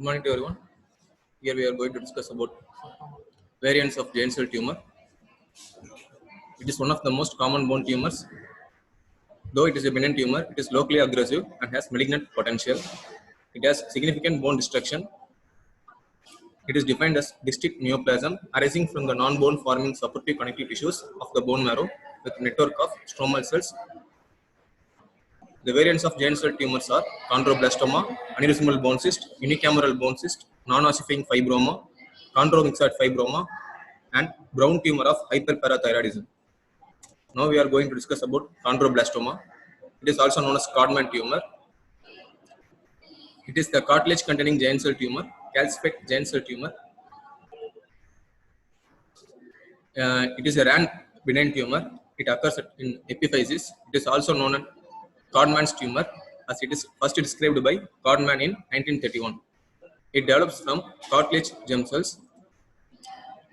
Good morning to everyone. Here we are going to discuss about variants of giant cell tumor. It is one of the most common bone tumors. Though it is a benign tumor, it is locally aggressive and has malignant potential. It has significant bone destruction. It is defined as distinct neoplasm arising from the non-bone forming supportive connective tissues of the bone marrow with network of stromal cells. The variants of giant cell tumors are chondroblastoma, aneurysmal bone cyst, unicameral bone cyst, non-ossifying fibroma, chondromyxoid fibroma, and brown tumor of hyperparathyroidism. Now we are going to discuss about chondroblastoma. It is also known as Codman tumor. It is the cartilage containing giant cell tumor, calcified giant cell tumor. It is a rare benign tumor. It occurs in epiphysis. It is also known as Codman's tumor, as it is first described by Codman in 1931. It develops from cartilage germ cells.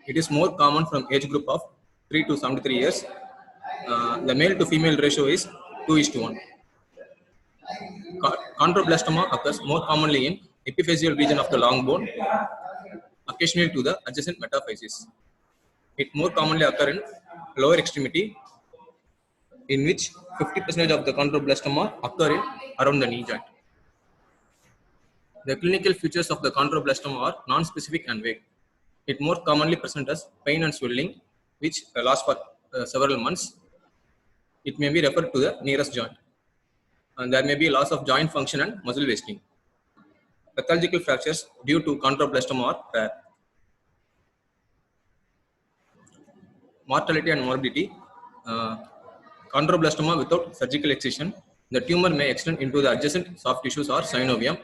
It is more common from age group of 3 to 73 years. The male to female ratio is 2:1. Chondroblastoma occurs more commonly in epiphyseal region of the long bone, occasionally to the adjacent metaphysis. It more commonly occurs in lower extremity, in which 50% of the chondroblastoma occur in around the knee joint. The clinical features of the chondroblastoma are non-specific and vague. It more commonly presents as pain and swelling, which lasts for several months. It may be referred to the nearest joint. And there may be loss of joint function and muscle wasting. Pathological fractures due to chondroblastoma are rare. Mortality and morbidity. Chondroblastoma without surgical excision, the tumor may extend into the adjacent soft tissues or synovium,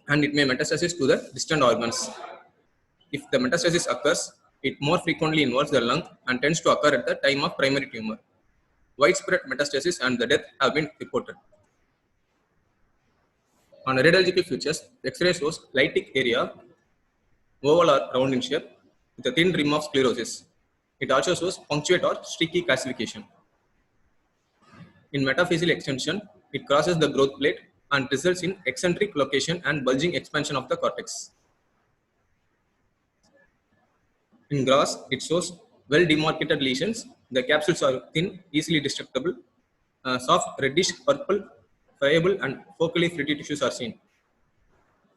and it may metastasis to the distant organs. If the metastasis occurs, it more frequently involves the lung and tends to occur at the time of primary tumor. Widespread metastasis and the death have been reported. On radiological features, X-ray shows lytic area, oval or round in shape, with a thin rim of sclerosis. It also shows punctuate or streaky calcification. In metaphyseal extension, it crosses the growth plate and results in eccentric location and bulging expansion of the cortex. In gross, it shows well demarcated lesions. The capsules are thin, easily destructible. Soft reddish purple, friable and focally fluty tissues are seen.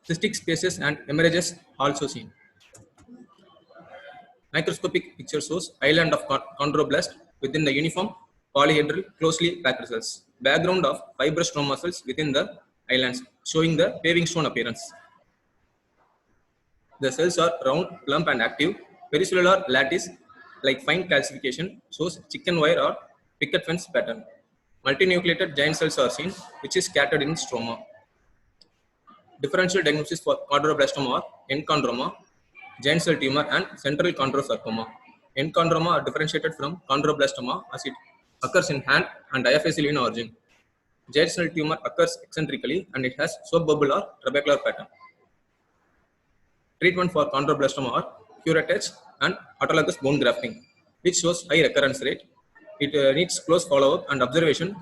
Cystic spaces and hemorrhages also seen. Microscopic picture shows island of chondroblast within the uniform polyhedral closely packed cells. Background of fibrous stroma cells within the islands, showing the paving stone appearance. The cells are round, plump and active. Pericellular lattice, like fine calcification, shows chicken wire or picket fence pattern. Multinucleated giant cells are seen, which is scattered in stroma. Differential diagnosis for chondroblastoma are enchondroma, giant cell tumor, and central chondrosarcoma. Enchondroma are differentiated from chondroblastoma as it occurs in hand and diaphyseal in origin. Giant cell tumor occurs eccentrically and it has soap bubble or trabecular pattern. Treatment for chondroblastoma are curettage and autologous bone grafting, which shows high recurrence rate. It needs close follow-up and observation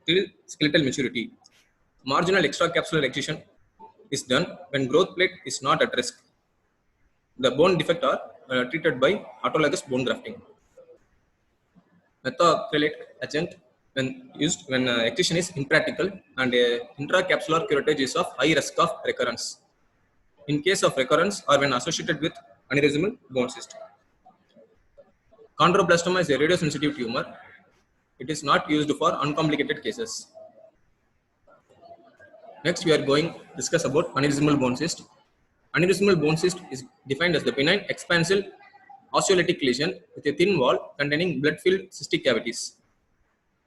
till skeletal maturity. Marginal extracapsular excision is done when growth plate is not at risk. The bone defect are treated by autologous bone grafting. Methacrylate agent when used when excision is impractical and intracapsular curettage is of high risk of recurrence. In case of recurrence or when associated with aneurysmal bone cyst. Chondroblastoma is a radiosensitive tumor. It is not used for uncomplicated cases. Next, we are going to discuss about aneurysmal bone cyst. Aneurysmal bone cyst is defined as the benign expansile osteolytic lesion with a thin wall containing blood-filled cystic cavities.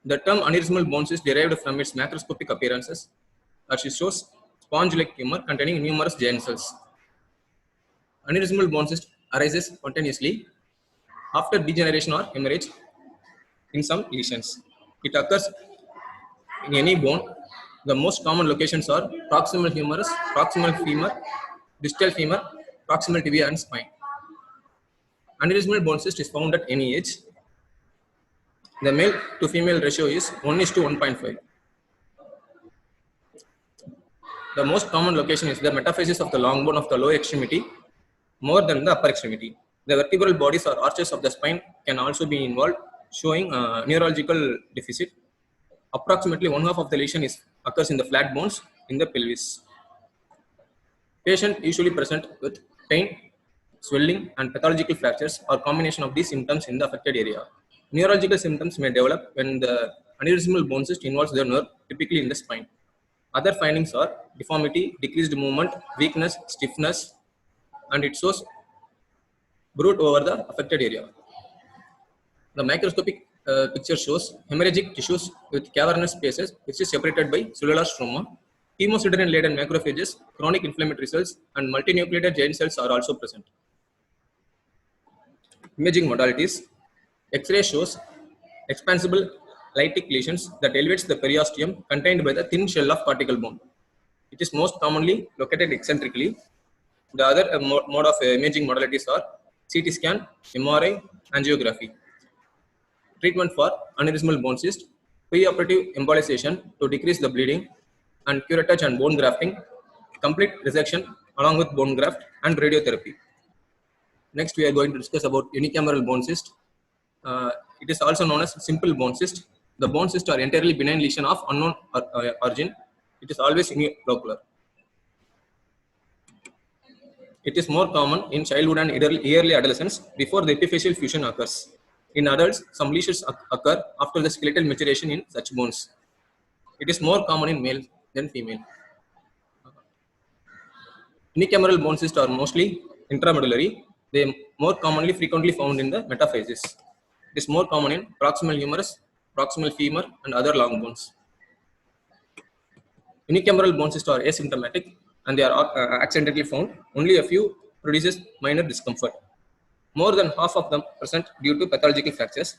The term aneurysmal bone cyst derived from its macroscopic appearances, as it shows sponge-like tumor containing numerous giant cells. Aneurysmal bone cyst arises spontaneously after degeneration or hemorrhage in some lesions. It occurs in any bone. The most common locations are proximal humerus, proximal femur, distal femur, proximal tibia and spine. Aneurysmal bone cyst is found at any age. The male to female ratio is 1:1.5. The most common location is the metaphysis of the long bone of the lower extremity more than the upper extremity. The vertebral bodies or arches of the spine can also be involved, showing neurological deficit. Approximately one half of the lesion occurs in the flat bones in the pelvis. Patient usually present with pain, swelling, and pathological fractures or combination of these symptoms in the affected area. Neurological symptoms may develop when the aneurysmal bone cyst involves the nerve, typically in the spine. Other findings are deformity, decreased movement, weakness, stiffness, and it shows brood over the affected area. The microscopic picture shows hemorrhagic tissues with cavernous spaces, which is separated by cellular stroma. Hemosiderin-laden macrophages, chronic inflammatory cells, and multinucleated giant cells are also present. Imaging modalities. X-ray shows expansible lytic lesions that elevates the periosteum contained by the thin shell of cortical bone. It is most commonly located eccentrically. The other mode of imaging modalities are CT scan, MRI, angiography. Treatment for aneurysmal bone cyst, preoperative embolization to decrease the bleeding, and curettage and bone grafting, complete resection along with bone graft, and radiotherapy. Next, we are going to discuss about unicameral bone cyst. It is also known as simple bone cyst. The bone cysts are entirely benign lesion of unknown origin. It is always unilocular. It is more common in childhood and early adolescence before the epiphyseal fusion occurs. In adults, some lesions occur after the skeletal maturation in such bones. It is more common in male than female. Unicameral bone cysts are mostly intramedullary. They are more commonly frequently found in the metaphysis. It is more common in proximal humerus, proximal femur, and other long bones. Unicameral bone cysts are asymptomatic and they are accidentally found. Only a few produces minor discomfort. More than half of them present due to pathological fractures.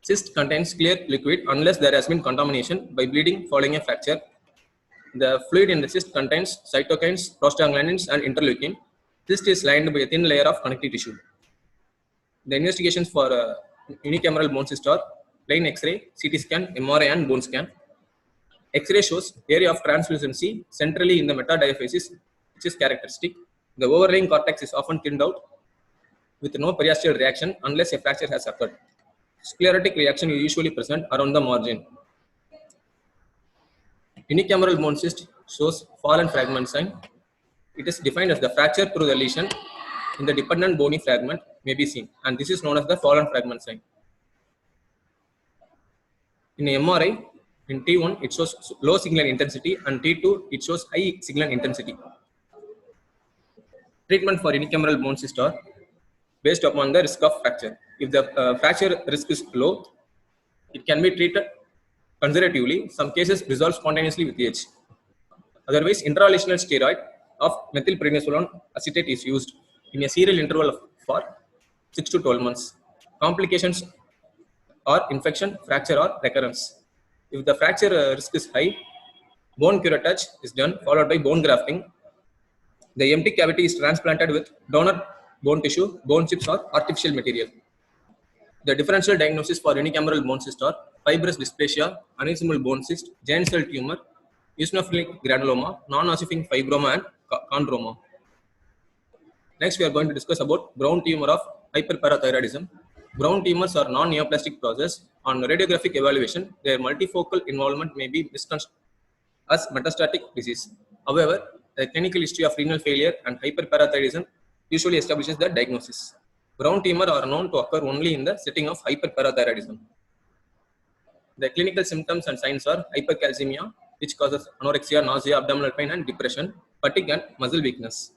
Cyst contains clear liquid unless there has been contamination by bleeding following a fracture. The fluid in the cyst contains cytokines, prostaglandins, and interleukin. Cyst is lined by a thin layer of connective tissue. The investigations for unicameral bone cyst are plain X-ray, CT scan, MRI, and bone scan. X-ray shows area of translucency centrally in the metadiaphysis, which is characteristic. The overlying cortex is often thinned out with no periosteal reaction unless a fracture has occurred. Sclerotic reaction is usually present around the margin. Unicameral bone cyst shows fallen fragment sign. It is defined as the fracture through the lesion in the dependent bony fragment may be seen, and this is known as the fallen fragment sign. In MRI, in T1 it shows low signal intensity, and T2 it shows high signal intensity. Treatment for unicameral bone cyst are based upon the risk of fracture. If the fracture risk is low, it can be treated conservatively. Some cases resolve spontaneously with age. Otherwise, intralesional steroid of methylprednisolone acetate is used in a serial interval for 6 to 12 months. Complications are infection, fracture, or recurrence. If the fracture risk is high, bone curettage is done, followed by bone grafting. The empty cavity is transplanted with donor bone tissue, bone chips, or artificial material. The differential diagnosis for unicameral bone cyst are fibrous dysplasia, aneurysmal bone cyst, giant cell tumor, eosinophilic granuloma, non-ossifying fibroma, and chondroma. Next, we are going to discuss about brown tumor of hyperparathyroidism. Brown tumors are non-neoplastic process. On radiographic evaluation, their multifocal involvement may be misconstrued as metastatic disease. However, the clinical history of renal failure and hyperparathyroidism usually establishes the diagnosis. Brown tumor are known to occur only in the setting of hyperparathyroidism. The clinical symptoms and signs are hypercalcemia, which causes anorexia, nausea, abdominal pain, and depression, fatigue, and muscle weakness.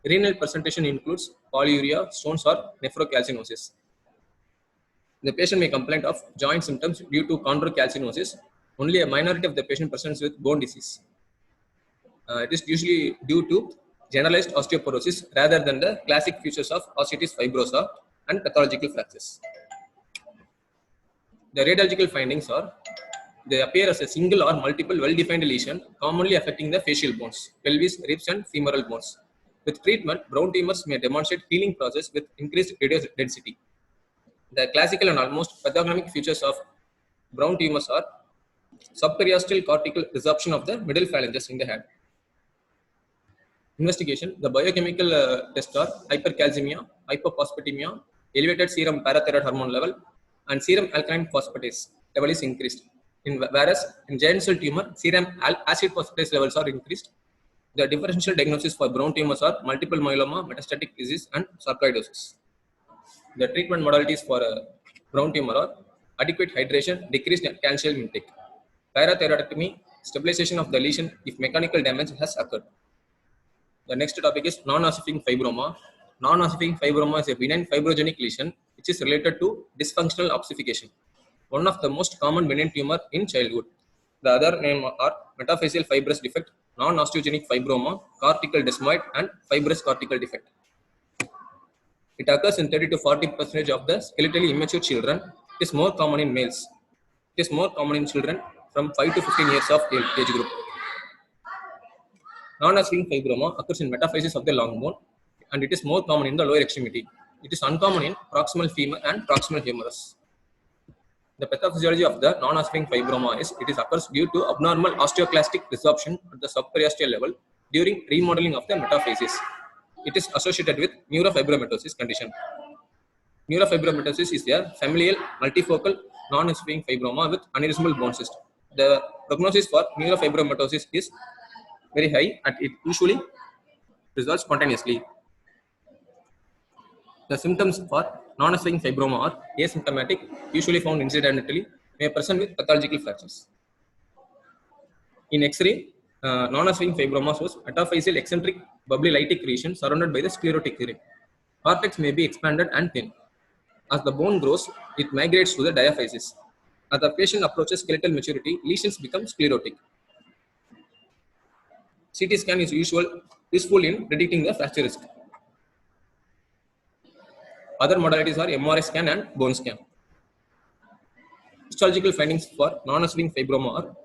Renal presentation includes polyuria, stones, or nephrocalcinosis. The patient may complain of joint symptoms due to chondrocalcinosis. Only a minority of the patient presents with bone disease. It is usually due to generalized osteoporosis rather than the classic features of osteoitis fibrosa and pathological fractures. The radiological findings are they appear as a single or multiple well-defined lesion commonly affecting the facial bones, pelvis, ribs, and femoral bones. With treatment, brown tumors may demonstrate healing process with increased radio density. The classical and almost pathognomic features of brown tumors are subperiosteal cortical resorption of the middle phalanges in the hand. Investigation. The biochemical tests are hypercalcemia, hypophosphatemia, elevated serum parathyroid hormone level, and serum alkaline phosphatase level is increased. Whereas in giant cell tumor, serum acid phosphatase levels are increased. The differential diagnosis for brown tumors are multiple myeloma, metastatic disease, and sarcoidosis. The treatment modalities for brown tumor are adequate hydration, decreased calcium intake, parathyroidectomy, stabilization of the lesion if mechanical damage has occurred. The next topic is non-ossifying fibroma. Non-ossifying fibroma is a benign fibrogenic lesion which is related to dysfunctional ossification, one of the most common benign tumor in childhood. The other name are metaphyseal fibrous defect, non-osteogenic fibroma, cortical desmoid, and fibrous cortical defect. It occurs in 30 to 40% of the skeletally immature children. It is more common in males. It is more common in children from 5 to 15 years of age group. Non-ossifying fibroma occurs in metaphysis of the long bone, and it is more common in the lower extremity. It is uncommon in proximal femur and proximal humerus. The pathophysiology of the non-ossifying fibroma is it occurs due to abnormal osteoclastic resorption at the subperiosteal level during remodeling of the metaphysis. It is associated with neurofibromatosis condition. Neurofibromatosis is a familial multifocal non-ossifying fibroma with aneurysmal bone cyst. The prognosis for neurofibromatosis is very high and it usually resolves spontaneously. The symptoms for non-ossifying fibroma are asymptomatic, usually found incidentally, may present with pathological fractures. In X-ray, non-ossifying fibroma shows metaphyseal eccentric bubbly lytic region surrounded by the sclerotic ring. Cortex may be expanded and thin. As the bone grows, it migrates to the diaphysis. As the patient approaches skeletal maturity, lesions become sclerotic. CT scan is useful in predicting the fracture risk. Other modalities are MRI scan and bone scan. Histological findings for non-ossifying fibroma are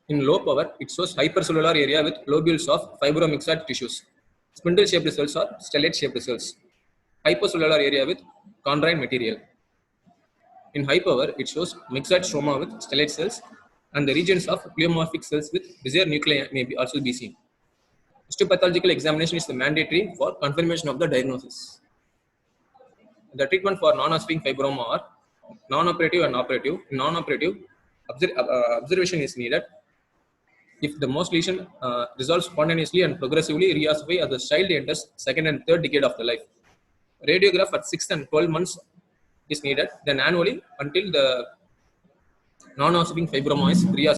in low power, it shows hypercellular area with lobules of fibromyxoid tissues. Spindle-shaped cells or stellate-shaped cells. Hypercellular area with chondrine material. In high power, it shows myxoid stroma with stellate cells, and the regions of pleomorphic cells with bizarre nuclei may also be seen. Histopathological examination is mandatory for confirmation of the diagnosis. The treatment for non-ossifying fibroma are non-operative and operative. In non-operative, observation is needed. If the most lesion resolves spontaneously and progressively reossify as the child enters second and third decade of the life. Radiograph at 6 and 12 months is needed, then annually until the non-ossifying fibroma is reossified.